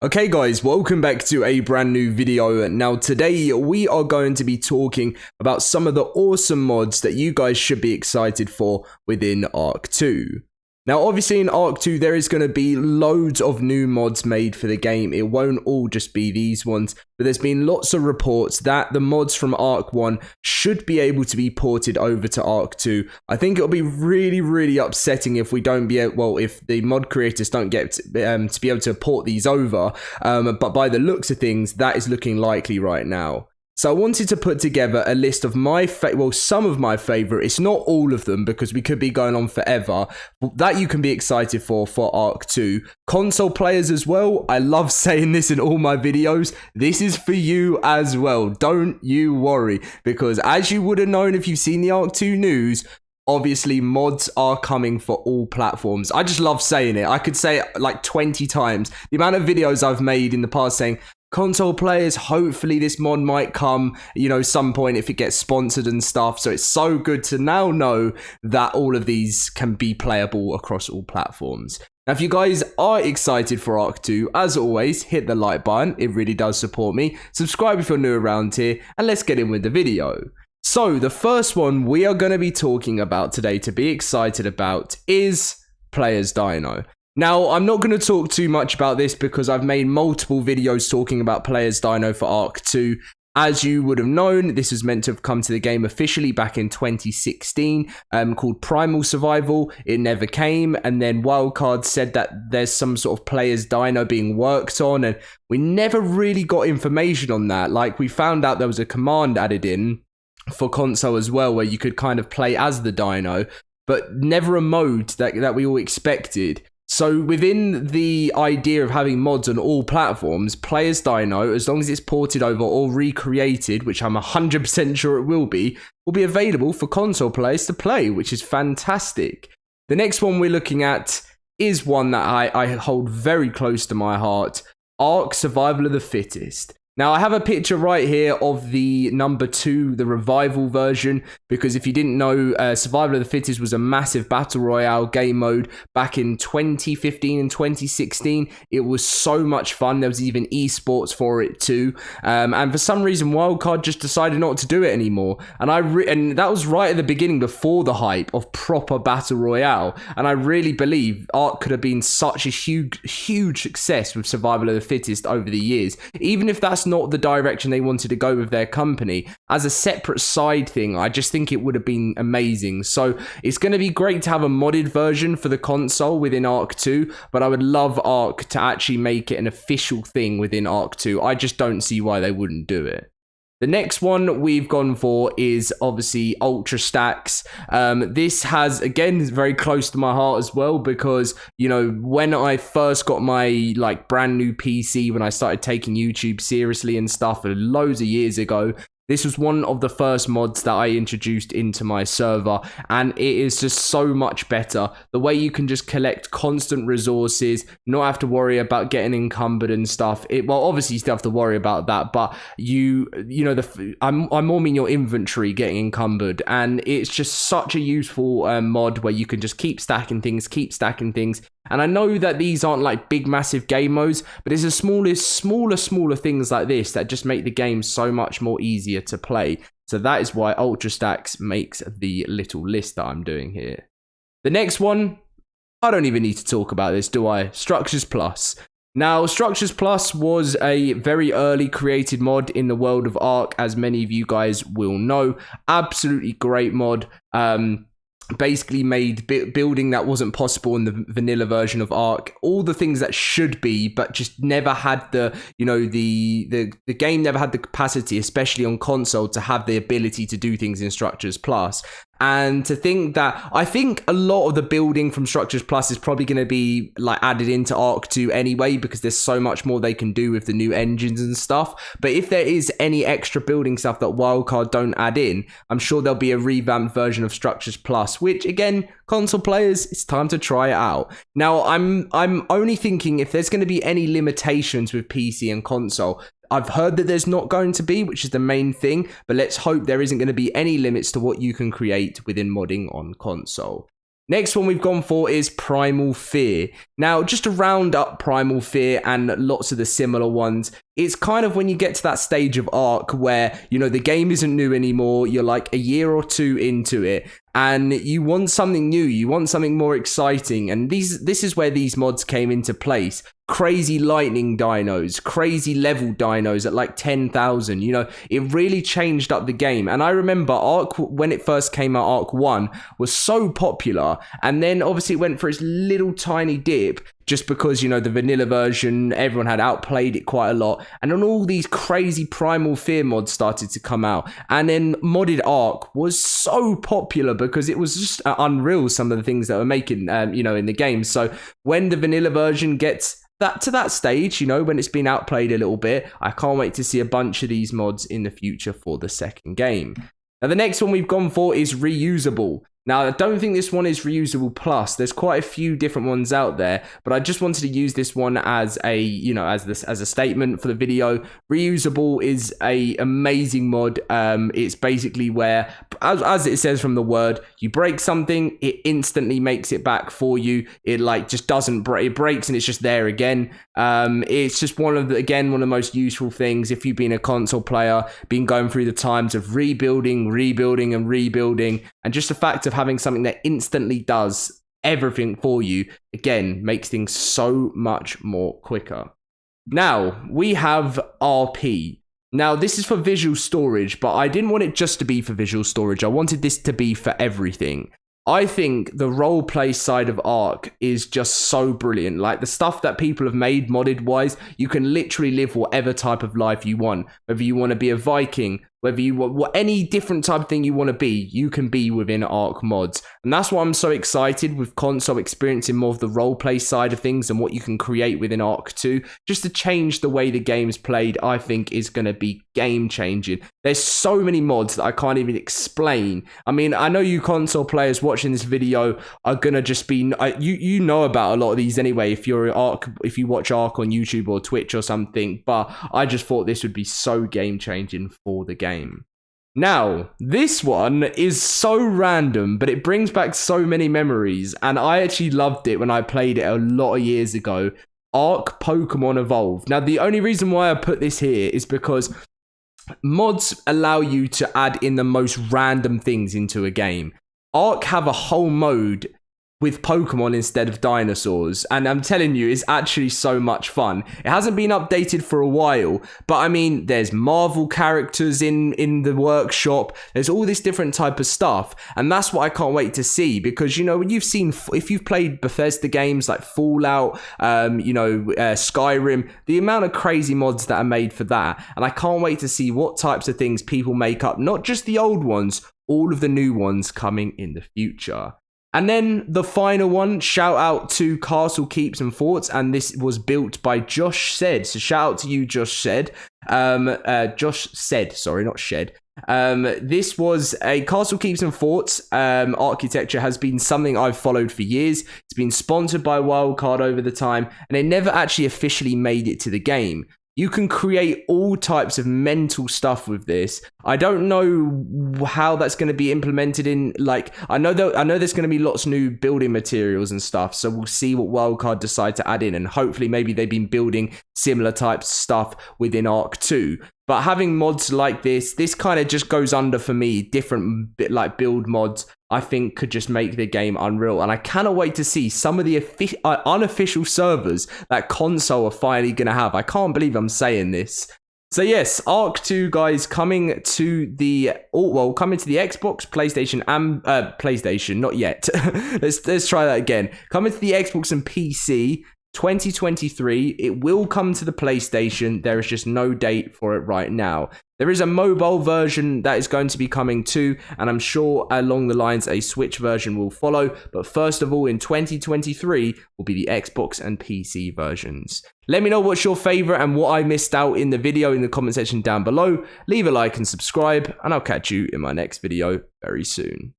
Okay guys, welcome back to a brand new video. Now today we are going to be talking about some of the awesome mods that you guys should be excited for within ARK 2. Now obviously in ARK 2 there is going to be loads of new mods made for the game. It won't all just be these ones, but there's been lots of reports that the mods from ARK 1 should be able to be ported over to ARK 2. I think it'll be really upsetting if we don't be able, well, if the mod creators don't get to be able to port these over, but by the looks of things that is looking likely right now. So I wanted to put together a list of some of my favorite, it's not all of them because we could be going on forever, that you can be excited for ARK 2. Console players as well, I love saying this in all my videos, this is for you as well, don't you worry, because as you would have known if you've seen the ARK 2 news, obviously mods are coming for all platforms. I just love saying it, I could say it like 20 times. The amount of videos I've made in the past saying, console players, hopefully this mod might come, some point if it gets sponsored and stuff. So it's so good to now know that all of these can be playable across all platforms. Now, if you guys are excited for ARK 2, as always, hit the like button. It really does support me. Subscribe if you're new around here, and let's get in with the video. So the first one we are going to be talking about today to be excited about is Players Dino. Now, I'm not going to talk too much about this because I've made multiple videos talking about Players Dino for ARK 2. As you would have known, this was meant to have come to the game officially back in 2016, called Primal Survival. It never came, and then Wildcard said that there's some sort of Players Dino being worked on, and we never really got information on that. Like, we found out there was a command added in for console as well, where you could kind of play as the Dino, but never a mode that we all expected. So within the idea of having mods on all platforms, Players Dino, as long as it's ported over or recreated, which I'm 100% sure it will be available for console players to play, which is fantastic. The next one we're looking at is one that I hold very close to my heart, ARK Survival of the Fittest. Now, I have a picture right here of the number 2, the revival version, because if you didn't know, Survival of the Fittest was a massive battle royale game mode back in 2015 and 2016. It was so much fun. There was even esports for it too. And for some reason, Wildcard just decided not to do it anymore. And that was right at the beginning, before the hype of proper battle royale. And I really believe ARK could have been such a huge success with Survival of the Fittest over the years. Even if that's not the direction they wanted to go with their company, as a separate side thing, I just think it would have been amazing. So it's going to be great to have a modded version for the console within ARK 2, but I would love ARK to actually make it an official thing within ARK 2. I just don't see why they wouldn't do it. The next one we've gone for is obviously Ultra Stacks. This has, again, is very close to my heart as well because, when I first got my brand new PC, when I started taking YouTube seriously and stuff loads of years ago, this was one of the first mods that I introduced into my server, and it is just so much better. The way you can just collect constant resources, not have to worry about getting encumbered and stuff. Well, obviously you still have to worry about that, but I more mean your inventory getting encumbered, and it's just such a useful mod where you can just keep stacking things. And I know that these aren't like big, massive game modes, but it's the smaller things like this that just make the game so much more easier to play. So that is why Ultra Stacks makes the little list that I'm doing here. The next one, I don't even need to talk about this, do I? Structures Plus. Now, Structures Plus was a very early created mod in the world of ARK, as many of you guys will know. Absolutely great mod. Basically made building that wasn't possible in the vanilla version of ARK, all the things that should be, but just never had the game never had the capacity, especially on console, to have the ability to do things in Structures Plus. And to think that, I think a lot of the building from Structures Plus is probably going to be added into ARK 2 anyway, because there's so much more they can do with the new engines and stuff. But if there is any extra building stuff that Wildcard don't add in, I'm sure there'll be a revamped version of Structures Plus, which again, console players, it's time to try it out. Now, I'm only thinking if there's going to be any limitations with PC and console. I've heard that there's not going to be, which is the main thing, but let's hope there isn't going to be any limits to what you can create within modding on console. Next one we've gone for is Primal Fear. Now, just to round up Primal Fear and lots of the similar ones, it's kind of when you get to that stage of ARK where, you know, the game isn't new anymore, you're like a year or two into it, and you want something new, you want something more exciting, and this is where these mods came into place. Crazy lightning dinos, crazy level dinos at like 10,000, you know, it really changed up the game. And I remember ARK, when it first came out, ARK 1 was so popular, and then obviously it went for its little tiny dip, just because, you know, the vanilla version, everyone had outplayed it quite a lot, and then all these crazy Primal Fear mods started to come out, and then modded ARK was so popular because it was just unreal, some of the things that were making, you know, in the game. So when the vanilla version gets to that stage, you know, when it's been outplayed a little bit, I can't wait to see a bunch of these mods in the future for the second game. Now, the next one we've gone for is Reusable. Now, I don't think this one is Reusable Plus. There's quite a few different ones out there, but I just wanted to use this one as a, you know, as a statement for the video. Reusable is a amazing mod. It's basically where, as it says from the word, you break something, it instantly makes it back for you. It like just doesn't break. It breaks and it's just there again. It's just one of the most useful things if you've been a console player, been going through the times of rebuilding, and just the fact of having something that instantly does everything for you, again, makes things so much more quicker. Now, we have RP. Now, this is for visual storage, but I didn't want it just to be for visual storage. I wanted this to be for everything. I think the roleplay side of ARK is just so brilliant. Like, the stuff that people have made modded-wise, you can literally live whatever type of life you want. Whether you want to be a Viking, whether you want any different type of thing you want to be, you can be within ARK mods. And that's why I'm so excited with console experiencing more of the roleplay side of things and what you can create within ARK 2. Just to change the way the game's played, I think is going to be game-changing. There's so many mods that I can't even explain. I mean, I know you console players watching this video are going to just be... You know about a lot of these anyway if you watch ARK on YouTube or Twitch or something. But I just thought this would be so game-changing for the game. Now, this one is so random, but it brings back so many memories, and I actually loved it when I played it a lot of years ago. ARK Pokemon Evolved. Now, the only reason why I put this here is because mods allow you to add in the most random things into a game. ARK have a whole mode with Pokemon instead of dinosaurs, and I'm telling you, it's actually so much fun. It hasn't been updated for a while, but I mean, there's Marvel characters in the workshop, there's all this different type of stuff, and that's what I can't wait to see, because, you know, you've seen, if you've played Bethesda games like Fallout, Skyrim, the amount of crazy mods that are made for that, and I can't wait to see what types of things people make up, not just the old ones, all of the new ones coming in the future. And then the final one, shout out to Castle Keeps and Forts, and this was built by Josh Said. So shout out to you, Josh Said. Josh Said, sorry, not Shed. This was a Castle Keeps and Forts. Architecture has been something I've followed for years. It's been sponsored by Wildcard over the time, and they never actually officially made it to the game. You can create all types of mental stuff with this. I don't know how that's going to be implemented in, like, I know there's going to be lots of new building materials and stuff, so we'll see what Wildcard decide to add in, and hopefully maybe they've been building similar types of stuff within ARK 2. But having mods like this kind of just goes under, for me, different like build mods, I think could just make the game unreal. And I cannot wait to see some of the unofficial servers that console are finally going to have. I can't believe I'm saying this. So yes, ARK 2, guys, coming to the Xbox, PlayStation, and PlayStation, not yet. let's try that again. Coming to the Xbox and PC, 2023. It will come to the PlayStation. There is just no date for it right now. There is a mobile version that is going to be coming too, and I'm sure along the lines a Switch version will follow. But first of all, in 2023 will be the Xbox and PC versions. Let me know what's your favorite and what I missed out in the video in the comment section down below. Leave a like and subscribe, and I'll catch you in my next video very soon.